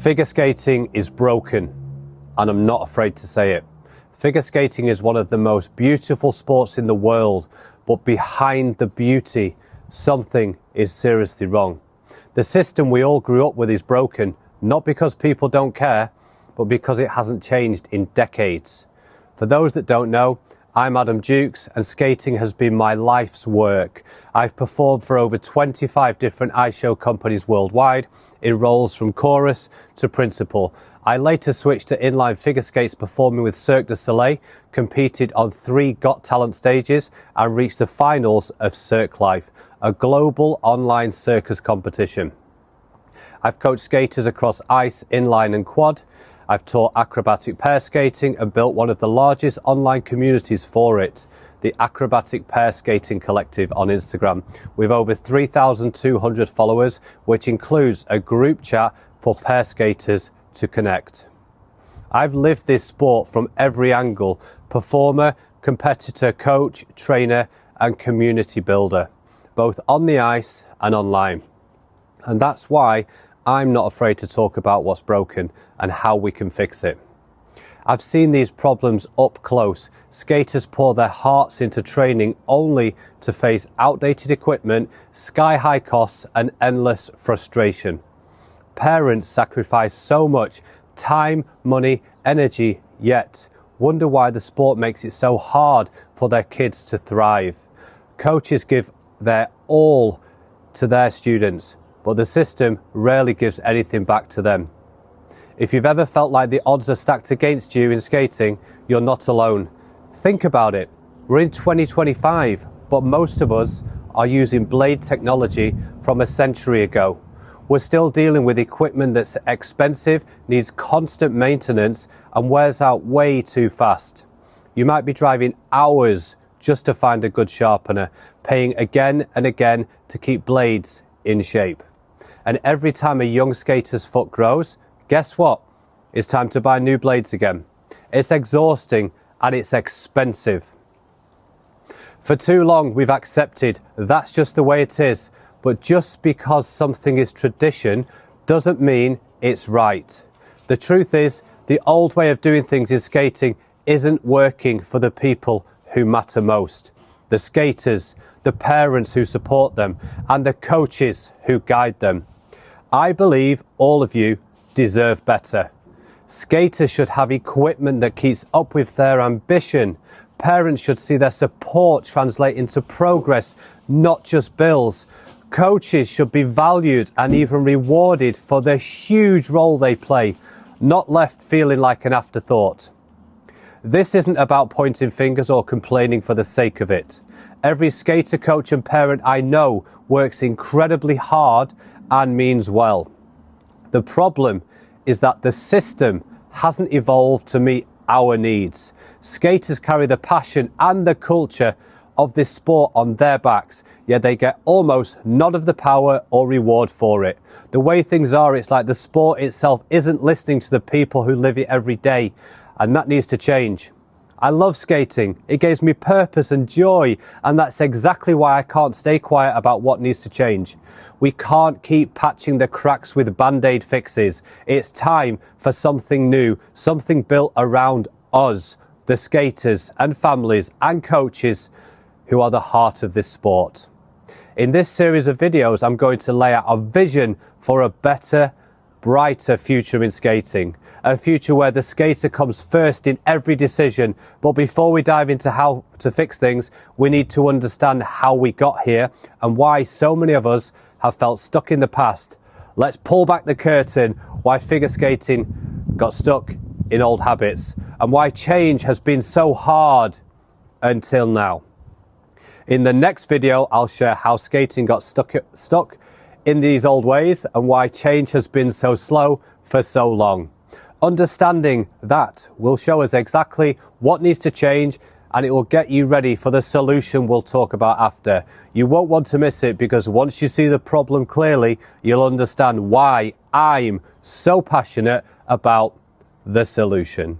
Figure skating is broken, and I'm not afraid to say it. Figure skating is one of the most beautiful sports in the world, but behind the beauty, something is seriously wrong. The system we all grew up with is broken, not because people don't care, but because it hasn't changed in decades. For those that don't know, I'm Adam Jukes, and skating has been my life's work. I've performed for over 25 different ice show companies worldwide in roles from chorus to principal. I later switched to inline figure skates, performing with Cirque du Soleil, competed on 3 Got Talent stages and reached the finals of Cirque Life, a global online circus competition. I've coached skaters across ice, inline and quad. I've taught acrobatic pair skating and built one of the largest online communities for it, the Acrobatic Pair Skating Collective on Instagram, with over 3,200 followers, which includes a group chat for pair skaters to connect. I've lived this sport from every angle: performer, competitor, coach, trainer, and community builder, both on the ice and online. And that's why I'm not afraid to talk about what's broken and how we can fix it. I've seen these problems up close. Skaters pour their hearts into training only to face outdated equipment, sky-high costs, and endless frustration. Parents sacrifice so much time, money, energy, yet wonder why the sport makes it so hard for their kids to thrive. Coaches give their all to their students, but the system rarely gives anything back to them. If you've ever felt like the odds are stacked against you in skating, you're not alone. Think about it. We're in 2025, but most of us are using blade technology from a century ago. We're still dealing with equipment that's expensive, needs constant maintenance, and wears out way too fast. You might be driving hours just to find a good sharpener, paying again and again to keep blades in shape. And every time a young skater's foot grows, guess what? It's time to buy new blades again. It's exhausting and it's expensive. For too long, we've accepted that's just the way it is. But just because something is tradition doesn't mean it's right. The truth is, the old way of doing things in skating isn't working for the people who matter most. The skaters, the parents who support them, and the coaches who guide them. I believe all of you deserve better. Skaters should have equipment that keeps up with their ambition. Parents should see their support translate into progress, not just bills. Coaches should be valued and even rewarded for the huge role they play, not left feeling like an afterthought. This isn't about pointing fingers or complaining for the sake of it. Every skater, coach and parent I know works incredibly hard and means well. The problem is that the system hasn't evolved to meet our needs. Skaters carry the passion and the culture of this sport on their backs, yet they get almost none of the power or reward for it. The way things are, it's like the sport itself isn't listening to the people who live it every day, and that needs to change. I love skating. It gives me purpose and joy, and that's exactly why I can't stay quiet about what needs to change. We can't keep patching the cracks with band-aid fixes. It's time for something new, something built around us, the skaters and families and coaches who are the heart of this sport. In this series of videos, I'm going to lay out a vision for a better, brighter future in skating. A future where the skater comes first in every decision. But before we dive into how to fix things, we need to understand how we got here and why so many of us have felt stuck in the past. Let's pull back the curtain why figure skating got stuck in old habits and why change has been so hard until now. In the next video, I'll share how skating got stuck in these old ways and why change has been so slow for so long. Understanding that will show us exactly what needs to change, and it will get you ready for the solution we'll talk about after. You won't want to miss it, because once you see the problem clearly, you'll understand why I'm so passionate about the solution.